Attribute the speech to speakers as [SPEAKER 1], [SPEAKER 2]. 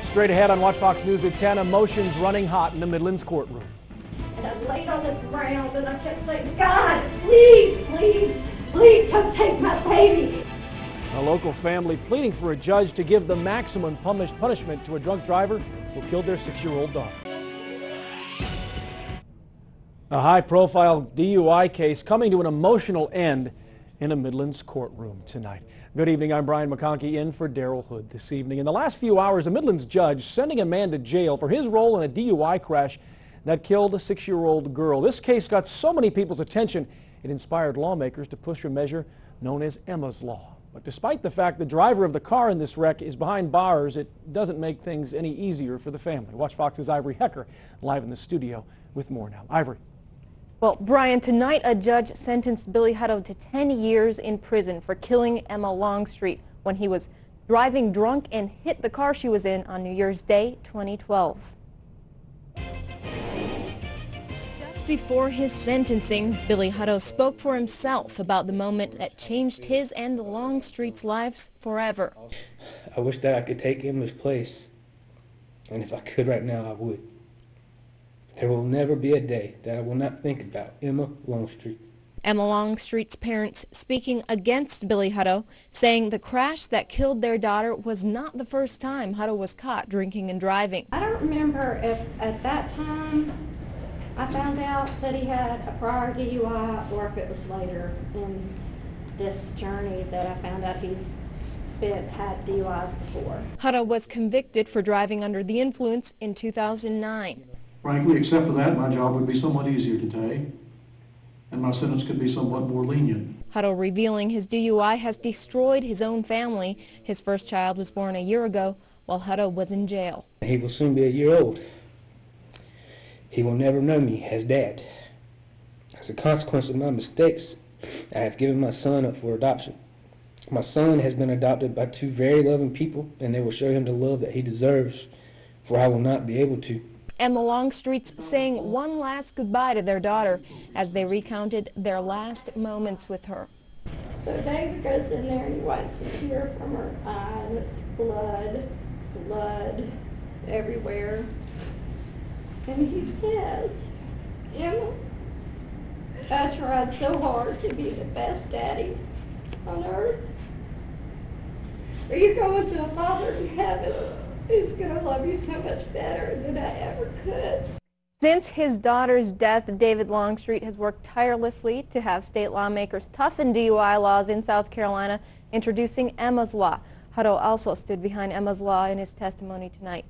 [SPEAKER 1] Straight ahead on Watch Fox News at 10, emotions running hot in the Midlands courtroom.
[SPEAKER 2] And I laid on the ground and I kept saying, God, please, please, please don't take my baby.
[SPEAKER 1] A local family pleading for a judge to give the maximum punishment to a drunk driver who killed their 6-year-old daughter. A high-profile DUI case coming to an emotional end in a Midlands courtroom tonight. Good evening, I'm Brian McConkey in for Daryl Hood this evening. In the last few hours, a Midlands judge sending a man to jail for his role in a DUI crash that killed a 6-year-old girl. This case got so many people's attention, it inspired lawmakers to push a measure known as Emma's Law. But despite the fact the driver of the car in this wreck is behind bars, it doesn't make things any easier for the family. Watch Fox's Ivory Hecker live in the studio with more now. Ivory.
[SPEAKER 3] Well, Brian, tonight a judge sentenced Billy Hutto to 10 years in prison for killing Emma Longstreet when he was driving drunk and hit the car she was in on New Year's Day 2012. Just before his sentencing, Billy Hutto spoke for himself about the moment that changed his and the Longstreets' lives forever.
[SPEAKER 4] I wish that I could take Emma's place, and if I could right now, I would. There will never be a day that I will not think about Emma Longstreet.
[SPEAKER 3] Emma Longstreet's parents speaking against Billy Hutto, saying the crash that killed their daughter was not the first time Hutto was caught drinking and driving.
[SPEAKER 2] I don't remember if at that time I found out that he had a prior DUI or if it was later in this journey that I found out he's had DUIs before.
[SPEAKER 3] Hutto was convicted for driving under the influence in 2009.
[SPEAKER 5] Frankly, except for that, my job would be somewhat easier today, and my sentence could be somewhat more lenient.
[SPEAKER 3] Hutto revealing his DUI has destroyed his own family. His first child was born a year ago while Hutto was in jail.
[SPEAKER 4] He will soon be a year old. He will never know me as Dad. As a consequence of my mistakes, I have given my son up for adoption. My son has been adopted by two very loving people, and they will show him the love that he deserves, for I will not be able to.
[SPEAKER 3] Emma Longstreet's saying one last goodbye to their daughter as they recounted their last moments with her.
[SPEAKER 2] So David goes in there and he wipes the tear from her eye, and it's blood everywhere. And he says, Emma, I tried so hard to be the best daddy on earth. Are you going to a Father in heaven who's going to love you so much better than I ever could?
[SPEAKER 3] Since his daughter's death, David Longstreet has worked tirelessly to have state lawmakers toughen DUI laws in South Carolina, introducing Emma's Law. Hutto also stood behind Emma's Law in his testimony tonight.